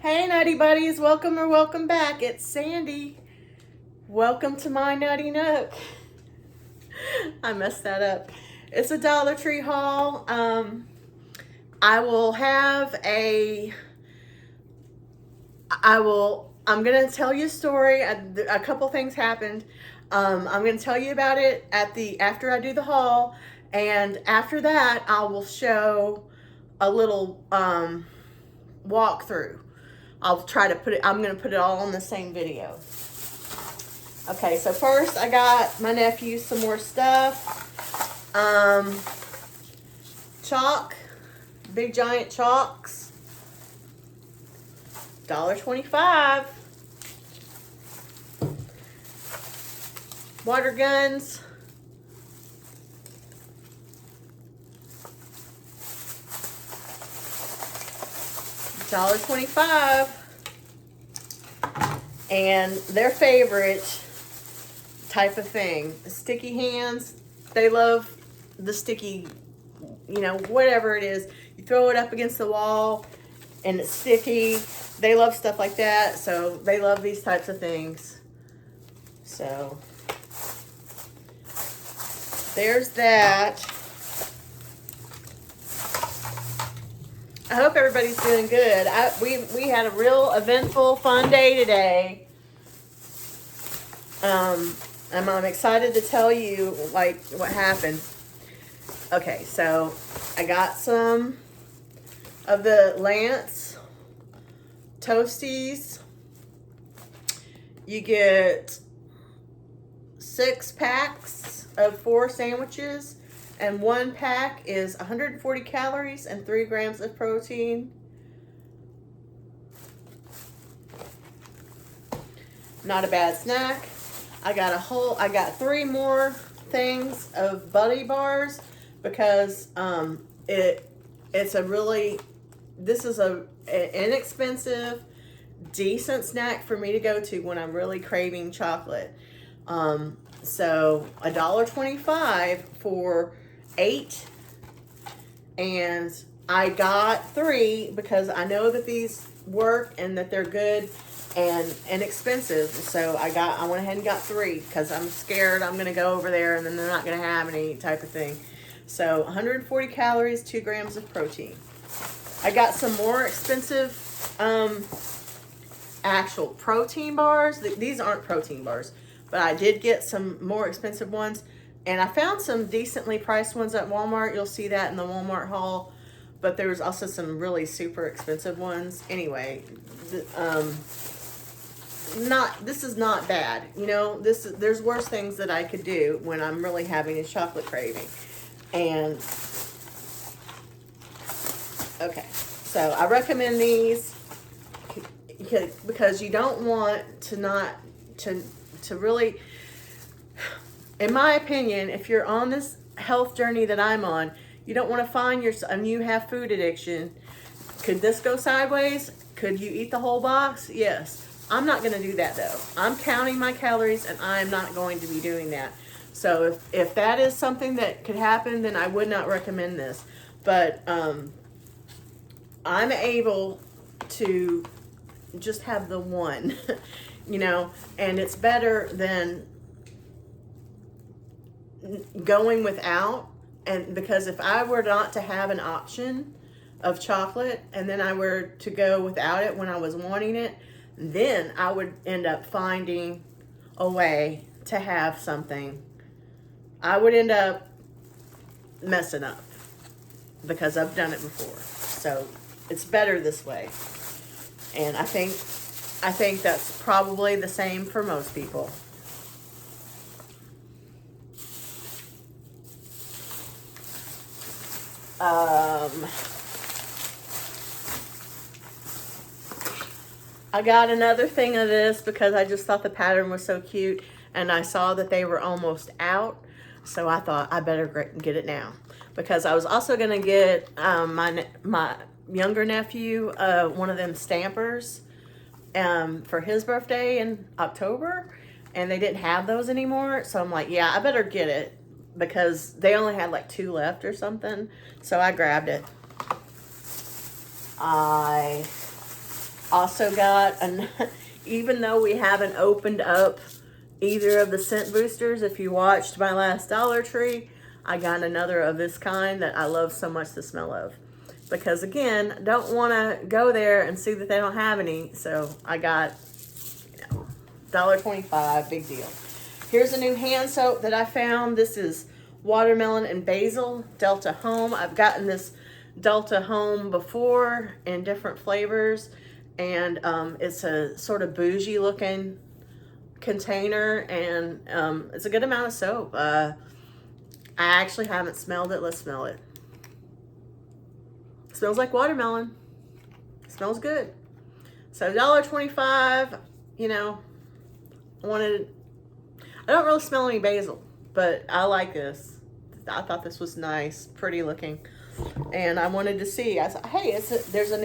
Hey Nutty Buddies, welcome or welcome back. It's Sandy. Welcome to my Nutty Nook. I messed that up. It's a Dollar Tree haul. I will have I'm gonna tell you a story. A couple things happened. I'm gonna tell you about it after I do the haul, and after that I will show a little walkthrough. I'll try to I'm going to put it all on the same video. Okay, so first I got my nephew some more stuff. Chalk, big giant chalks, $1.25. Water guns, $1.25. And their favorite type of thing, sticky hands. They love the sticky, whatever it is. You throw it up against the wall and it's sticky. They love stuff like that, so they love these types of things. So there's that. I hope everybody's doing good. We had a real eventful, fun day today. And I'm excited to tell you what happened. Okay, so I got some of the Lance Toasties. You get 6 packs of 4 sandwiches. And 1 pack is 140 calories and 3 grams of protein. Not a bad snack. I got 3 more things of Buddy bars because this is an inexpensive, decent snack for me to go to when I'm really craving chocolate. So $1.25 for 8, and I got 3 because I know that these work and that they're good and inexpensive. So I went ahead and got 3 because I'm scared I'm gonna go over there and then they're not gonna have any type of thing. So 140 calories, 2 grams of protein. I got some more expensive actual protein bars. These aren't protein bars, but I did get some more expensive ones. And I found some decently priced ones at Walmart. You'll see that in the Walmart haul. But there was also some really super expensive ones. Anyway, this is not bad. There's worse things that I could do when I'm really having a chocolate craving. And okay, so I recommend these because you don't want to really, in my opinion, if you're on this health journey that I'm on, you don't want to find yourself, and you have food addiction. Could this go sideways? Could you eat the whole box? Yes. I'm not going to do that though. I'm counting my calories and I'm not going to be doing that. So if that is something that could happen, then I would not recommend this. But I'm able to just have the one, and it's better than going without. And because if I were not to have an option of chocolate and then I were to go without it when I was wanting it, then I would end up finding a way to have something. I would end up messing up because I've done it before. So it's better this way. And I think that's probably the same for most people. I got another thing of this because I just thought the pattern was so cute and I saw that they were almost out. So I thought I better get it now because I was also going to get my younger nephew one of them stampers for his birthday in October, and they didn't have those anymore. So I'm like, yeah, I better get it because they only had like 2 left or something. So I grabbed it. I Also got an, even though we haven't opened up either of the scent boosters, if you watched my last Dollar Tree, I got another of this kind that I love so much the smell of. Because again, don't want to go there and see that they don't have any. So I got, you know, $1.25, big deal. Here's a new hand soap that I found. This is watermelon and basil, Delta Home. I've gotten this Delta Home before in different flavors, and it's a sort of bougie looking container, and it's a good amount of soap. I actually haven't smelled it. Let's smell it. It smells like watermelon. It smells good. So $1.25, you know, I don't really smell any basil, but I like this. I thought this was nice, pretty looking. And I wanted to see. I said, hey, there's a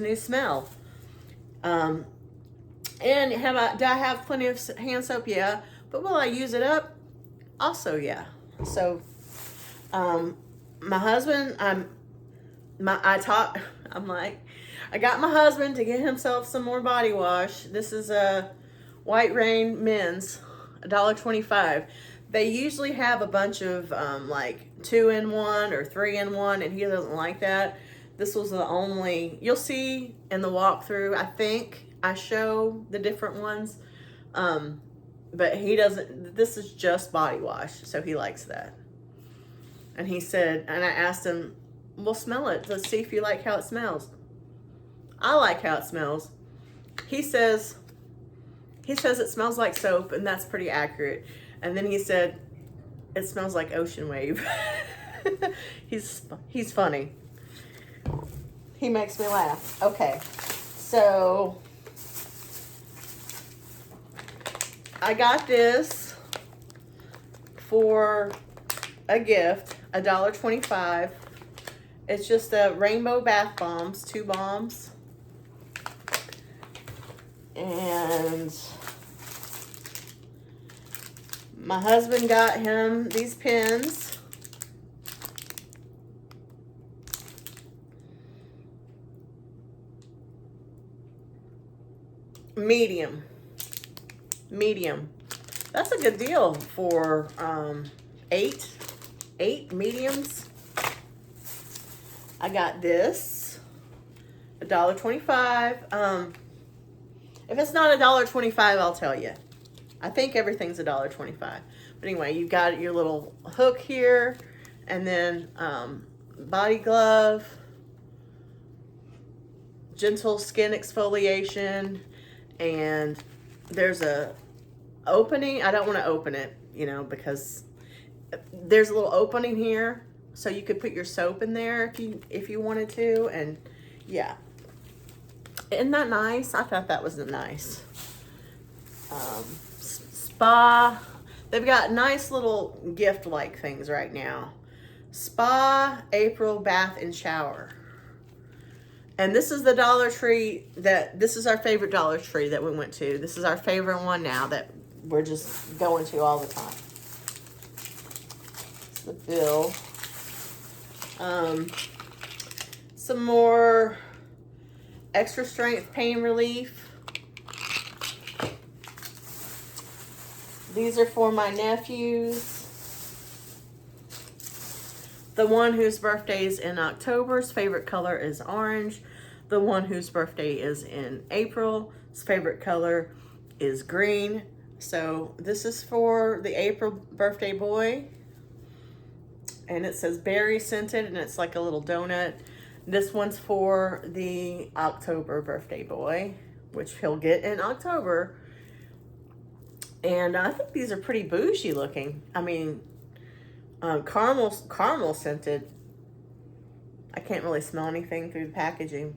new smell. And do I have plenty of hand soap? Yeah. But will I use it up? Also, yeah. So, my husband, I'm like, I got my husband to get himself some more body wash. This is a White Rain Men's, $1.25. They usually have a bunch of like 2-in-1 or 3-in-1, and he doesn't like that. This was the only, you'll see in the walkthrough, I think I show the different ones, but he doesn't. This is just body wash, so he likes that. And he said, and I asked him, we'll smell it. Let's see if you like how it smells. I like how it smells. He says it smells like soap, and that's pretty accurate. And then he said, it smells like ocean wave. He's funny. He makes me laugh. Okay, so I got this for a gift, $1.25. It's just a rainbow bath bombs, 2 bombs. And my husband got him these pins. Medium. That's a good deal for 8 mediums. I got this, $1.25. If it's not $1.25, I'll tell you. I think everything's $1.25. But anyway, you've got your little hook here, and then body glove, gentle skin exfoliation, and there's a opening. I don't want to open it, you know, because there's a little opening here, so you could put your soap in there if you wanted to, and yeah. Isn't that nice? I thought that was nice. Spa. They've got nice little gift-like things right now. Spa April Bath and Shower. And this is the Dollar Tree this is our favorite Dollar Tree that we went to. This is our favorite one now that we're just going to all the time. It's the bill. Some more extra strength pain relief. These are for my nephews. The one whose birthday is in October's favorite color is orange. The one whose birthday is in April's favorite color is green. So this is for the April birthday boy. And it says berry scented, and it's like a little donut. This one's for the October birthday boy, which he'll get in October. And I think these are pretty bougie looking. I mean, caramel scented. I can't really smell anything through the packaging.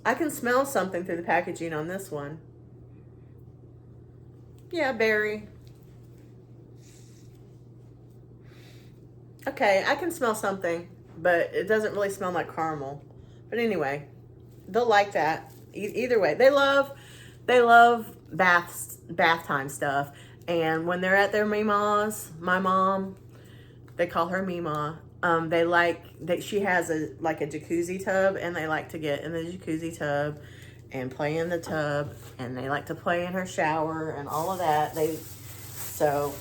I can smell something through the packaging on this one. Yeah, berry. Okay, I can smell something, but it doesn't really smell like caramel. But anyway, they'll like that. Either way, they love bath time stuff. And when they're at their Mima's, my mom, they call her Mima. They like that she has a jacuzzi tub, and they like to get in the jacuzzi tub and play in the tub, and they like to play in her shower and all of that. So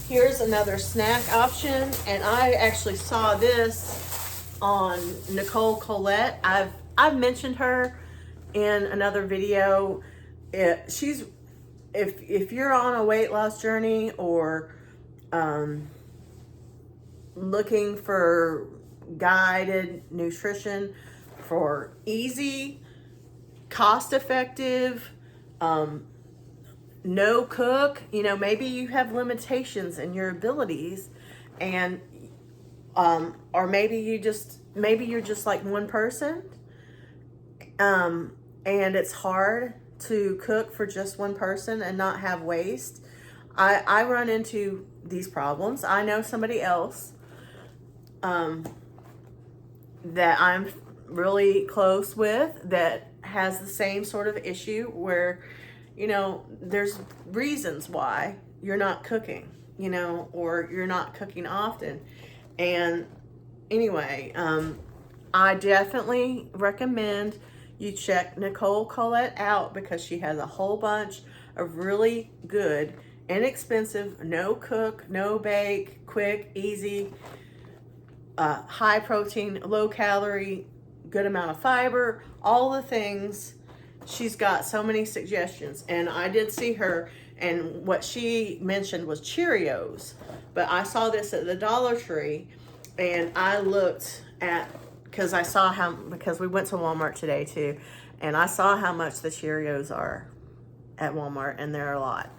here's another snack option, and I actually saw this on Nicole Colette. I've mentioned her in another video. If you're on a weight loss journey or looking for guided nutrition for easy, cost-effective, no cook, maybe you have limitations in your abilities, and or maybe you're just like one person, and it's hard to cook for just one person and not have waste. I run into these problems. I know somebody else that I'm really close with that has the same sort of issue where, there's reasons why you're not cooking, or you're not cooking often. And anyway, I definitely recommend you check Nicole Colette out, because she has a whole bunch of really good, inexpensive, no cook, no bake, quick, easy, high protein, low calorie, good amount of fiber, all the things. She's got so many suggestions. And I did see her, and what she mentioned was Cheerios. But I saw this at the Dollar Tree, and I looked at, because we went to Walmart today too, and I saw how much the Cheerios are at Walmart, and they're a lot.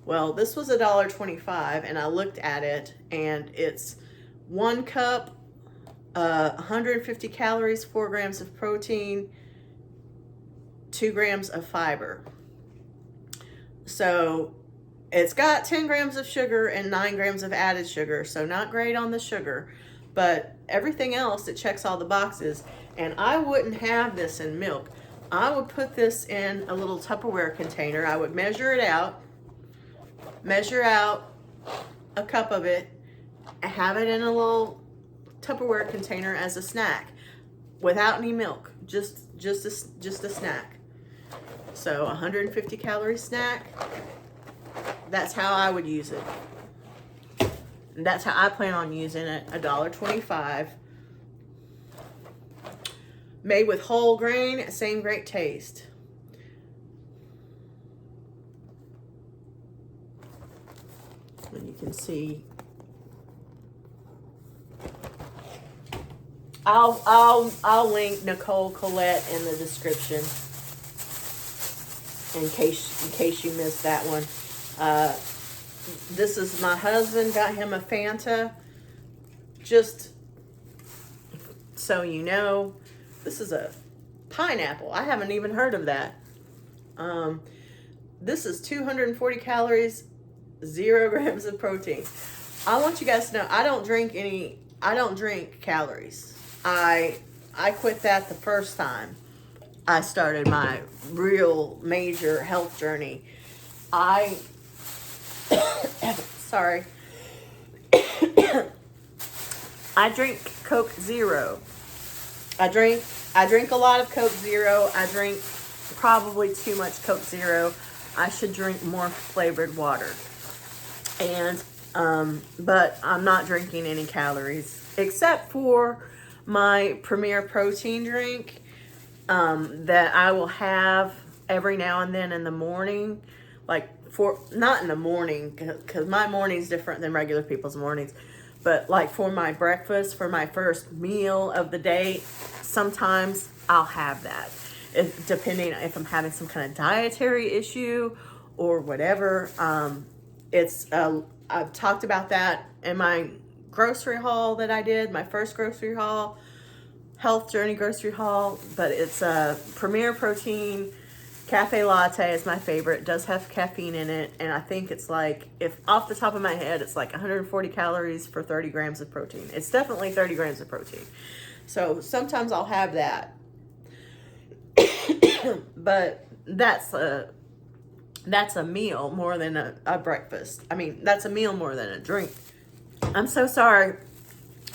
Well, this was $1.25, and I looked at it, and it's 1 cup, 150 calories, 4 grams of protein, 2 grams of fiber. So it's got 10 grams of sugar and 9 grams of added sugar. So not great on the sugar, but everything else, it checks all the boxes. And I wouldn't have this in milk. I would put this in a little Tupperware container. I would measure out a cup of it, and have it in a little Tupperware container as a snack without any milk, just a snack. So 150 calorie snack, that's how I would use it. And that's how I plan on using it. $1.25. Made with whole grain, same great taste. And you can see, I'll link Nicole Colette in the description in case you missed that one. This is my husband, got him a Fanta. Just so you know, this is a pineapple. I haven't even heard of that. This is 240 calories, 0 grams of protein. I want you guys to know, I don't drink calories. I quit that the first time I started my real major health journey. Sorry. I drink Coke Zero. I drink a lot of Coke Zero. I drink probably too much Coke Zero. I should drink more flavored water. And but I'm not drinking any calories except for my Premier protein drink that I will have every now and then in the morning, not in the morning, because my morning's different than regular people's mornings, but like for my breakfast, for my first meal of the day, sometimes I'll have that. Depending if I'm having some kind of dietary issue or whatever. I've talked about that in my grocery haul that I did, my first grocery haul, health journey grocery haul, but it's a Premier protein cafe latte is my favorite. It does have caffeine in it, and I think it's like, if off the top of my head, it's like 140 calories for 30 grams of protein. It's definitely 30 grams of protein. So sometimes I'll have that. But that's a meal more than a breakfast. I mean, that's a meal more than a drink. I'm so sorry.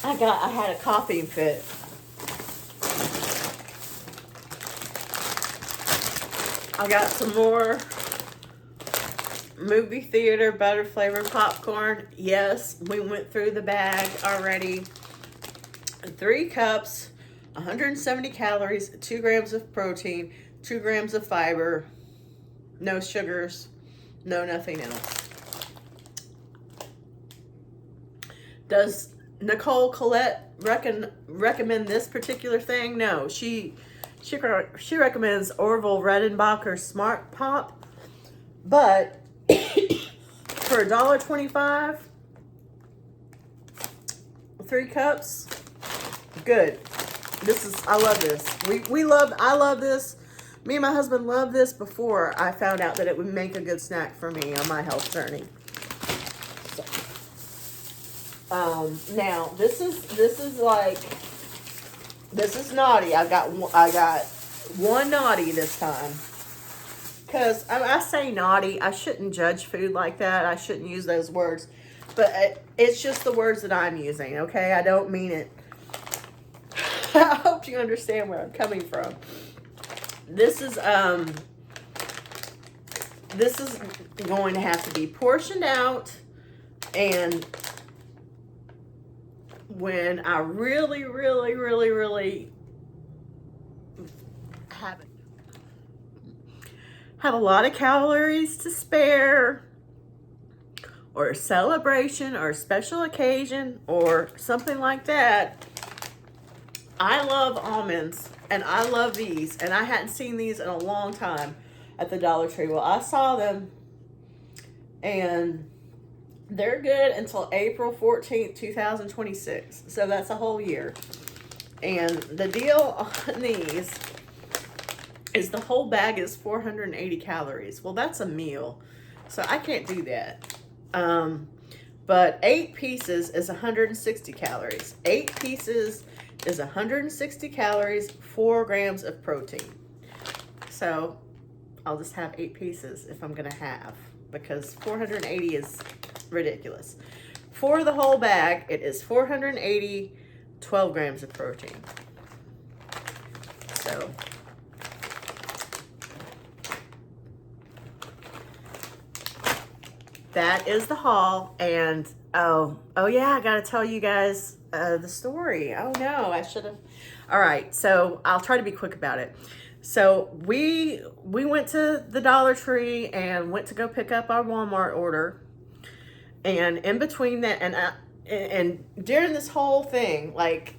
I had a coughing fit. I got some more movie theater butter flavored popcorn. Yes, we went through the bag already. 3 cups, 170 calories, 2 grams of protein, 2 grams of fiber, no sugars, no nothing else. Does Nicole Collette recommend this particular thing? No, she recommends Orville Redenbacher Smart Pop, but for $1.25, 3 cups, good. I love this. I love this. Me and my husband loved this before I found out that it would make a good snack for me on my health journey. So, now this is naughty. I got one naughty this time. Because I say naughty, I shouldn't judge food like that. I shouldn't use those words. But it's just the words that I'm using, okay? I don't mean it. I hope you understand where I'm coming from. This is going to have to be portioned out, and when I really have a lot of calories to spare, or a celebration or a special occasion or something like that, I love almonds, and I love these, and I hadn't seen these in a long time at the Dollar Tree. Well, I saw them, and they're good until April 14th, 2026. So that's a whole year. And the deal on these is the whole bag is 480 calories. Well, that's a meal, so I can't do that. But 8 pieces is 160 calories. 8 pieces is 160 calories, 4 grams of protein. So I'll just have 8 pieces if I'm gonna have, because 480 is ridiculous. For the whole bag, it is 480, 12 grams of protein. So that is the haul. And oh yeah, I gotta tell you guys the story. Oh no, I should have. All right, so I'll try to be quick about it. So we went to the Dollar Tree and went to go pick up our Walmart order. And in between that, and during this whole thing, like,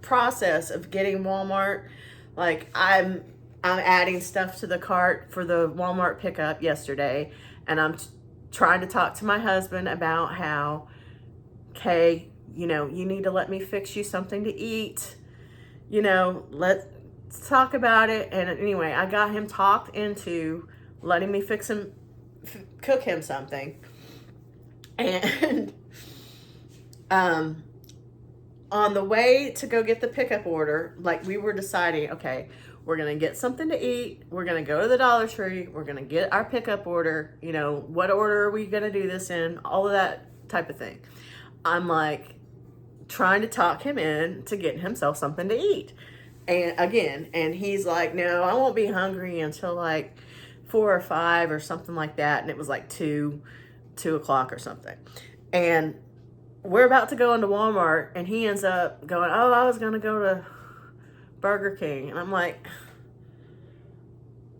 process of getting Walmart, like, I'm adding stuff to the cart for the Walmart pickup yesterday, and I'm trying to talk to my husband about how, okay, you know, you need to let me fix you something to eat. You know, let's talk about it. And anyway, I got him talked into letting me cook him something. And on the way to go get the pickup order, like, we were deciding, okay, we're going to get something to eat. We're going to go to the Dollar Tree. We're going to get our pickup order. You know, what order are we going to do this in? All of that type of thing. I'm like trying to talk him in to getting himself something to eat. And he's like, no, I won't be hungry until like 4 or 5 or something like that. And it was like 2 o'clock or something. And we're about to go into Walmart, and he ends up going, oh, I was going to go to Burger King. And I'm like,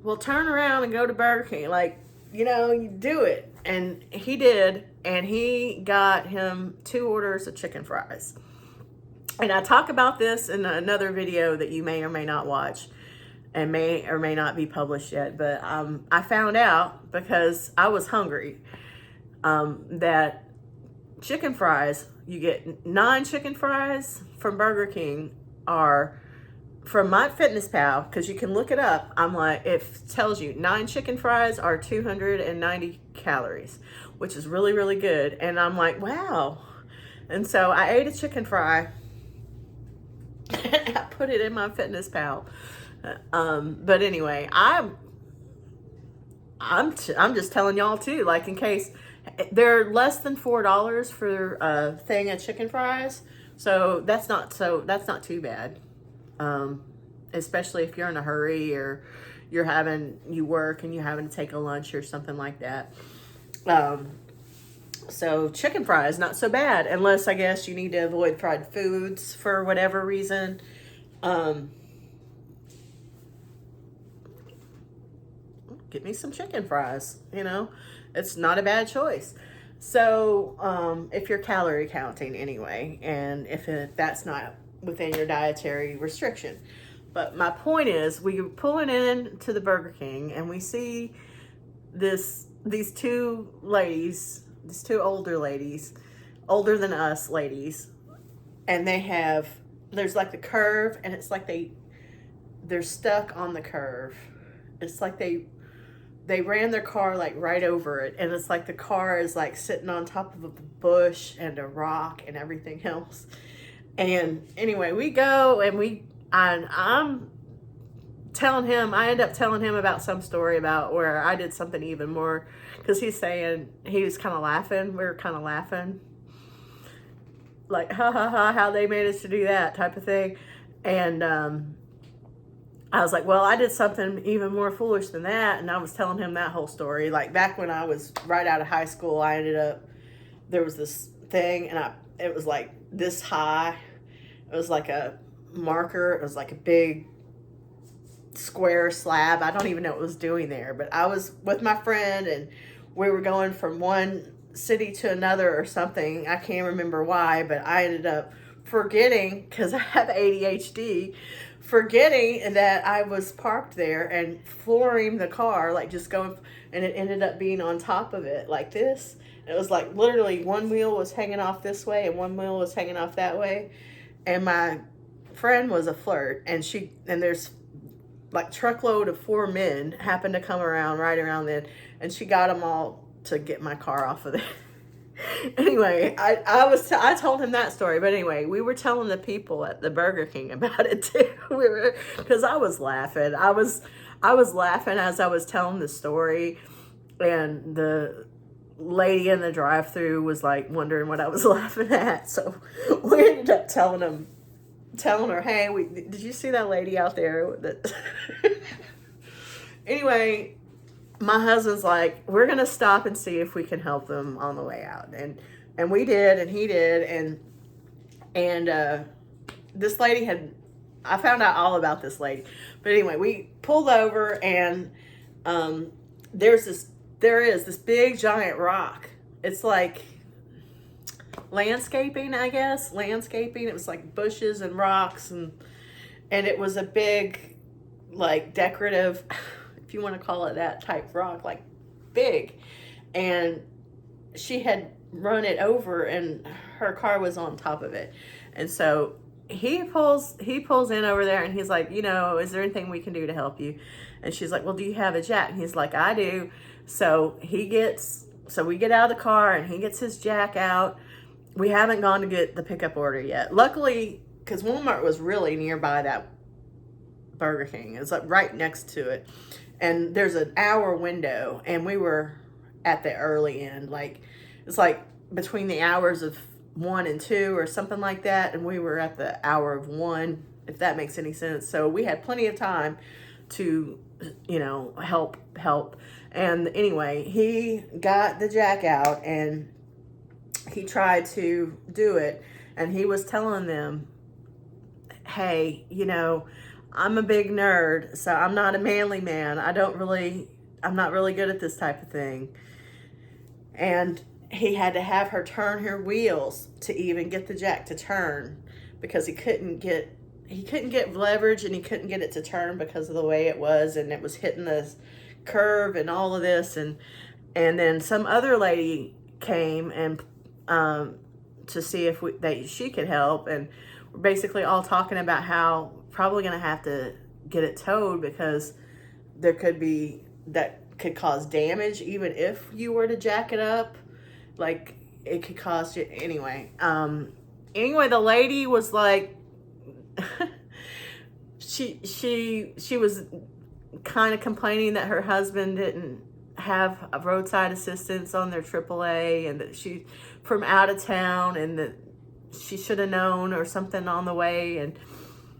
well, turn around and go to Burger King. Like, you know, you do it. And he did. And he got him 2 orders of chicken fries. And I talk about this in another video that you may or may not watch, and may or may not be published yet. But I found out, because I was hungry, that chicken fries, you get 9 chicken fries from Burger King, are from MyFitnessPal, because you can look it up. I'm like, it tells you 9 chicken fries are 290 calories, which is really, really good. And I'm like, wow. And so I ate a chicken fry. I put it in MyFitnessPal. But anyway, I'm just telling y'all too, like, in case, they're less than $4 for a thing of chicken fries. So that's not too bad. Especially if you're in a hurry or you work and you're having to take a lunch or something like that. So chicken fries, not so bad, unless I guess you need to avoid fried foods for whatever reason. Get me some chicken fries, it's not a bad choice. So if you're calorie counting anyway, and if that's not within your dietary restriction. But my point is, we were pulling in to the Burger King and we see these two ladies, these two older ladies, older than us ladies, and there's like the curve, and it's like they're stuck on the curve. It's like they ran their car like right over it, and it's like the car is like sitting on top of a bush and a rock and everything else. And anyway, we go and I'm telling him, I end up telling him about some story about where I did something even more, because he's saying, he was kind of laughing, we were kind of laughing, like, ha ha ha, how they managed to do that type of thing. And I was like, well, I did something even more foolish than that. And I was telling him that whole story. Like back when I was right out of high school, there was this thing, and it was like this high. It was like a marker. It was like a big square slab. I don't even know what it was doing there, but I was with my friend and we were going from one city to another or something. I can't remember why, but I ended up forgetting, because I have ADHD, forgetting that I was parked there and flooring the car, like just going, and it ended up being on top of it like this. It was like literally one wheel was hanging off this way and one wheel was hanging off that way. And my friend was a flirt, and there's like truckload of 4 men happened to come around right around then, and she got them all to get my car off of there. Anyway, I told him that story, but anyway, we were telling the people at the Burger King about it too. Because I was laughing. I was laughing as I was telling the story, and the lady in the drive-thru was like wondering what I was laughing at. So we ended up telling her, hey, did you see that lady out there? Anyway, my husband's like, we're going to stop and see if we can help them on the way out. And we did, and he did. And this lady I found out all about this lady. But anyway, we pulled over, and there is this big giant rock. It's like landscaping, I guess. Landscaping. It was like bushes and rocks, and it was a big, like, decorative, if you want to call it that, type rock, like big. And she had run it over, and her car was on top of it. And so he pulls in over there, and he's like, is there anything we can do to help you? And she's like, well, do you have a jack? And he's like, I do. So we get out of the car, and he gets his jack out. We haven't gone to get the pickup order yet. Luckily, because Walmart was really nearby that Burger King. It's like right next to it. And there's an hour window, and we were at the early end. Like, it's like between the hours of 1 and 2 or something like that. And we were at the hour of 1, if that makes any sense. So we had plenty of time to, help. And anyway, he got the jack out, and he tried to do it, and he was telling them, hey, I'm a big nerd, so I'm not a manly man. I'm not really good at this type of thing. And he had to have her turn her wheels to even get the jack to turn, because he couldn't get leverage, and he couldn't get it to turn because of the way it was, and it was hitting the curve and all of this. And then some other lady came and to see if she could help, and we're basically all talking about how probably going to have to get it towed, because that could cause damage even if you were to jack it up. Like, it could cost you anyway. The lady was like, she was kind of complaining that her husband didn't have a roadside assistance on their AAA, and that she from out of town, and that she should have known or something on the way, and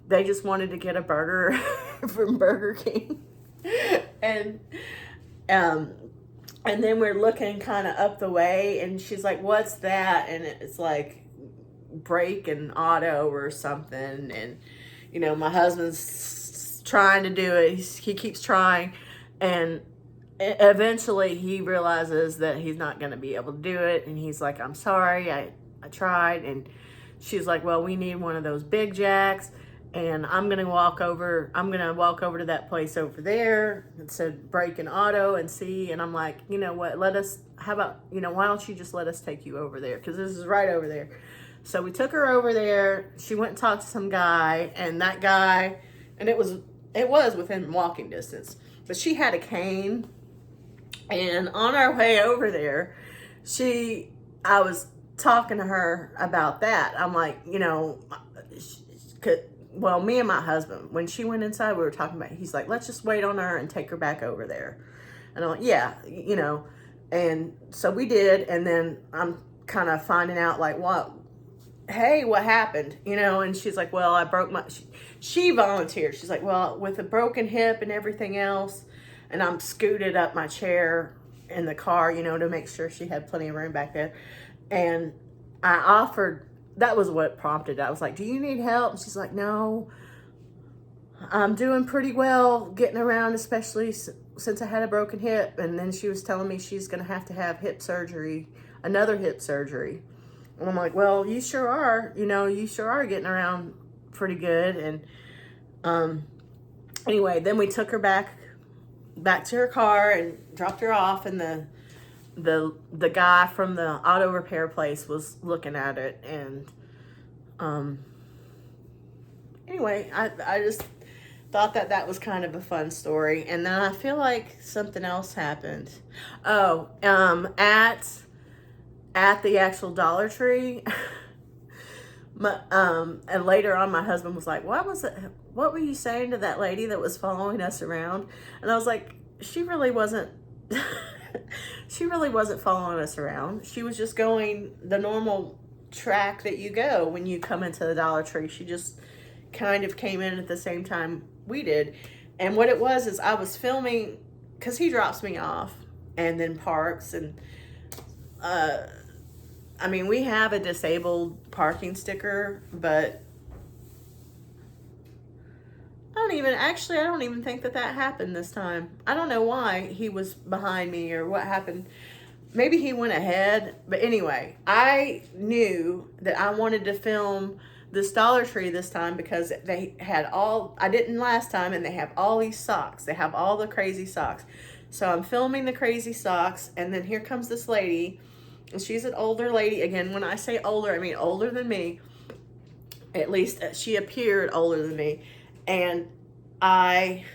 they just wanted to get a burger from Burger King. and um and then we're looking kind of up the way, and she's like, what's that? And it's like brake and auto or something. And you know, my husband's trying to do it. He keeps trying, and eventually he realizes that he's not going to be able to do it, and he's like, I'm sorry, I tried. And she's like, well, we need one of those big jacks, and I'm gonna walk over to that place over there. It said brake and auto and see. And I'm like, you know what, how about, you know, why don't you just let us take you over there, because this is right over there. So we took her over there. She went and talked to some guy, and that guy, and it was within walking distance, but she had a cane. And on our way over there, I was talking to her about that. I'm like, you know, well, me and my husband, when she went inside, we were talking about, he's like, let's just wait on her and take her back over there. And I'm like, yeah, you know. And so we did. And then I'm kind of finding out, like, what happened, you know? And she's like, well, I broke she volunteered. She's like, well, with a broken hip and everything else, and I'm scooted up my chair in the car, you know, to make sure she had plenty of room back there. And I offered, that was what prompted it. I was like, do you need help? And she's like, no, I'm doing pretty well getting around, especially since I had a broken hip. And then she was telling me she's going to have hip surgery, another hip surgery. And I'm like, well, you sure are, you know, you sure are getting around pretty good. And anyway, then we took her back to her car and dropped her off, and the guy from the auto repair place was looking at it. And anyway, I just thought that was kind of a fun story. And then I feel like something else happened. At the actual Dollar Tree, and later on, my husband was like, what were you saying to that lady that was following us around? And I was like, she really wasn't following us around. She was just going the normal track that you go when you come into the Dollar Tree. She just kind of came in at the same time we did. And what it was is, I was filming, because he drops me off and then parks. And I mean, we have a disabled parking sticker, but I don't even think that happened this time. I don't know why he was behind me or what happened. Maybe he went ahead. But anyway, I knew that I wanted to film this Dollar Tree this time, because they had I didn't last time, and they have all these socks. They have all the crazy socks. So I'm filming the crazy socks, and then here comes this lady. And she's an older lady. Again, when I say older, I mean older than me. At least she appeared older than me. And I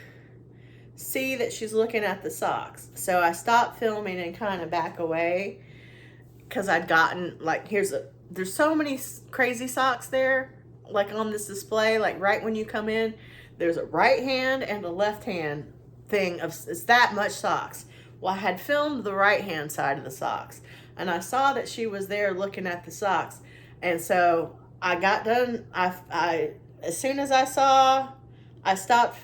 see that she's looking at the socks. So I stop filming and kind of back away, because I'd gotten, like, there's so many crazy socks there, like on this display. Like right when you come in, there's a right hand and a left hand thing it's that much socks. Well, I had filmed the right hand side of the socks, and I saw that she was there looking at the socks. And so I got done. As soon as I stopped,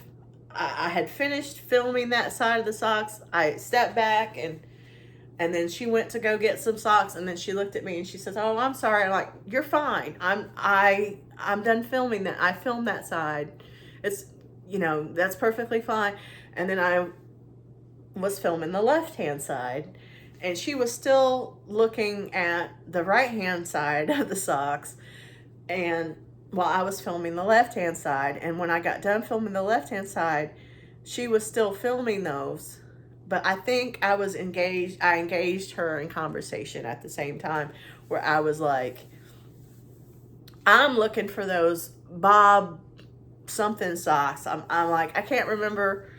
I had finished filming that side of the socks. I stepped back, and then she went to go get some socks, and then she looked at me and she says, oh, I'm sorry. I'm like, you're fine. I'm done filming that. I filmed that side. It's, you know, that's perfectly fine. And then I was filming the left-hand side, and she was still looking at the right-hand side of the socks, and while I was filming the left-hand side. And when I got done filming the left-hand side, she was still filming those. But I think I engaged her in conversation at the same time, where I was like, I'm looking for those Bob something socks. I'm like, I can't remember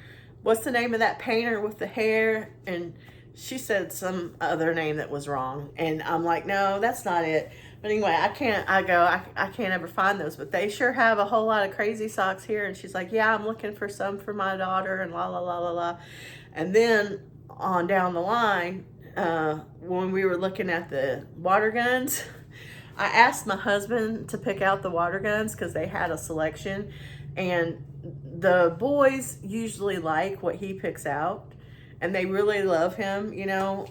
what's the name of that painter with the hair. And she said some other name that was wrong. And I'm like, no, that's not it. But anyway, I can't ever find those, but they sure have a whole lot of crazy socks here. And she's like, yeah, I'm looking for some for my daughter, and la, la, la, la, la. And then on down the line, when we were looking at the water guns, I asked my husband to pick out the water guns because they had a selection, and the boys usually like what he picks out, and they really love him, you know.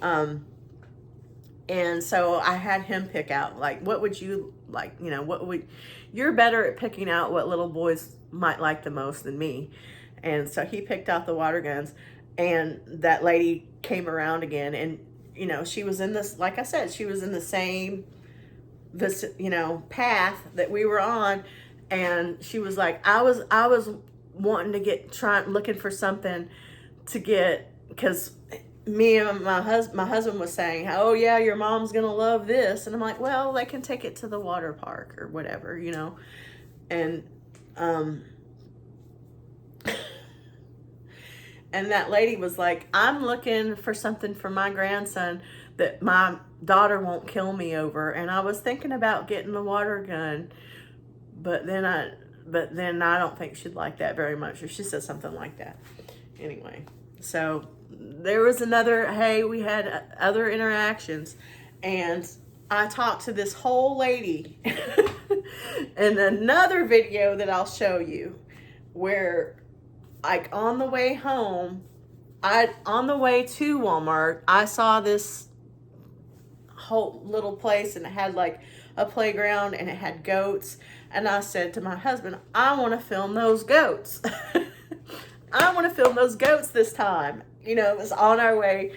And so I had him pick out, like, what would you like, you know, what would, you're better at picking out what little boys might like the most than me. And so he picked out the water guns, and that lady came around again, and, you know, she was in this, like I said, she was in the same, this, you know, path that we were on. And she was like, I was wanting to get, looking for something to get, because me and my husband was saying, oh yeah, your mom's gonna love this. And I'm like, well, they can take it to the water park or whatever, you know. And and that lady was like, I'm looking for something for my grandson that my daughter won't kill me over. And I was thinking about getting the water gun, but then I don't think she'd like that very much. Or she said something like that. Anyway, so there was another, hey, we had other interactions. And I talked to this whole lady in another video that I'll show you, where, like, on the way home, on the way to Walmart, I saw this whole little place, and it had like a playground, and it had goats. And I said to my husband, I want to film those goats. I want to film those goats this time. You know, it was on our way.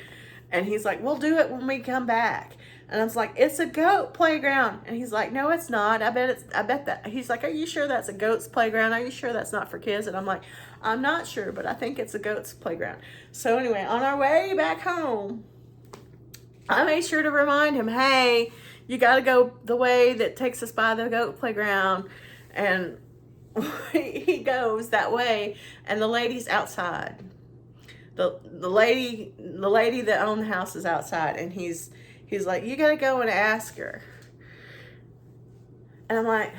And he's like, we'll do it when we come back. And I was like, it's a goat playground. And he's like, no, it's not. I bet that. He's like, are you sure that's a goat's playground? Are you sure that's not for kids? And I'm like, I'm not sure, but I think it's a goat's playground. So anyway, on our way back home, I made sure to remind him, hey, you got to go the way that takes us by the goat playground. And he goes that way, and the lady's outside. The lady that owned the house is outside, and he's like, you got to go and ask her. And I'm like,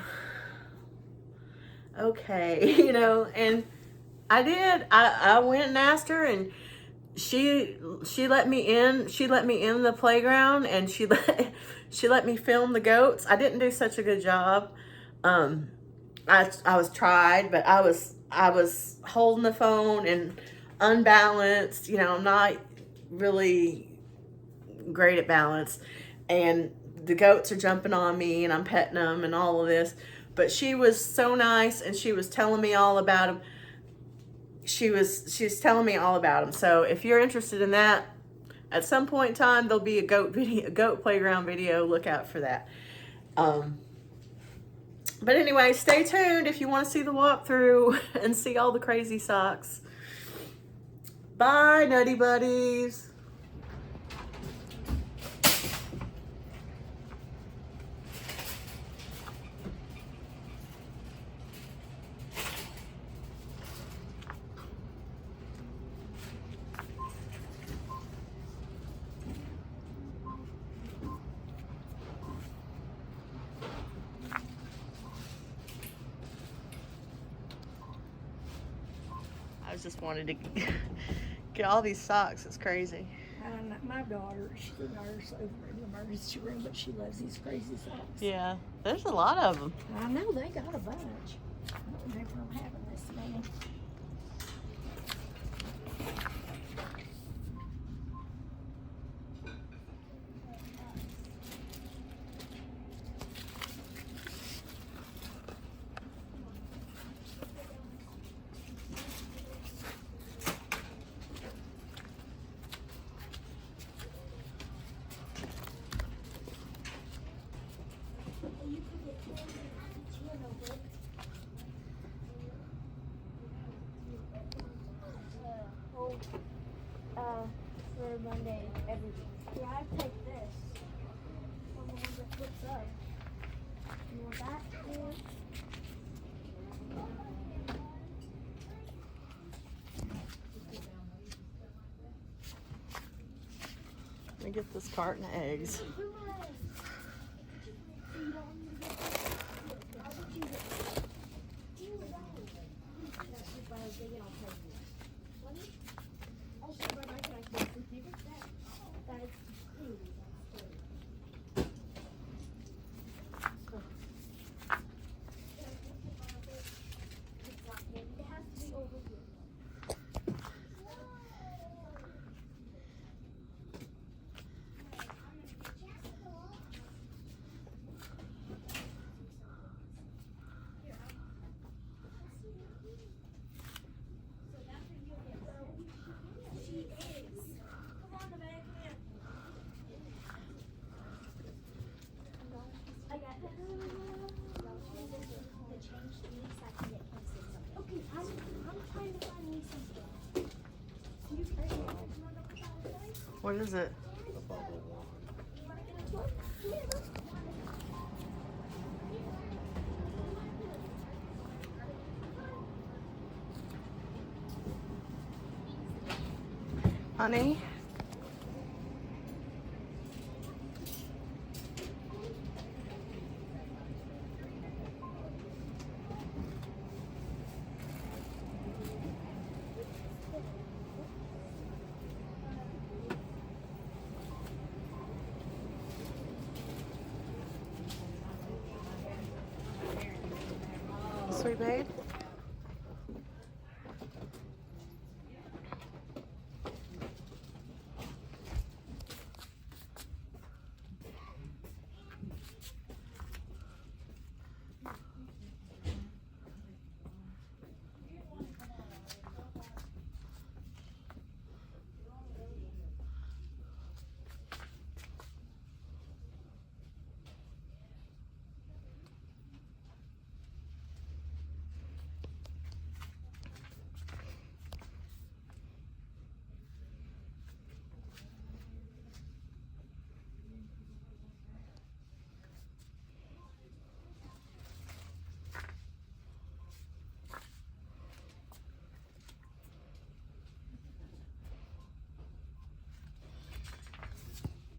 okay, you know. And I did. I went and asked her, and she let me in. She let me in the playground, and she let me film the goats. I didn't do such a good job. I was tried, but I was holding the phone and unbalanced. You know, I'm not really great at balance, and the goats are jumping on me, and I'm petting them and all of this. But she was so nice, and she was telling me all about them. She's telling me all about them. So if you're interested in that, at some point in time, there'll be a goat playground video. Look out for that. But anyway, stay tuned if you want to see the walkthrough and see all the crazy socks. Bye, Nutty Buddies. I just wanted to get all these socks. It's crazy. My daughter, she's a nurse over in the emergency room, but she loves these crazy socks. Yeah, there's a lot of them. I know, they got a bunch. I don't remember them having this many. For Monday, every week. Yeah, I take this. One more that flips up. You want that? Yeah. Let me get this carton of eggs. What is it? A bubble wand. Look, here, look. Honey? Sweet babe?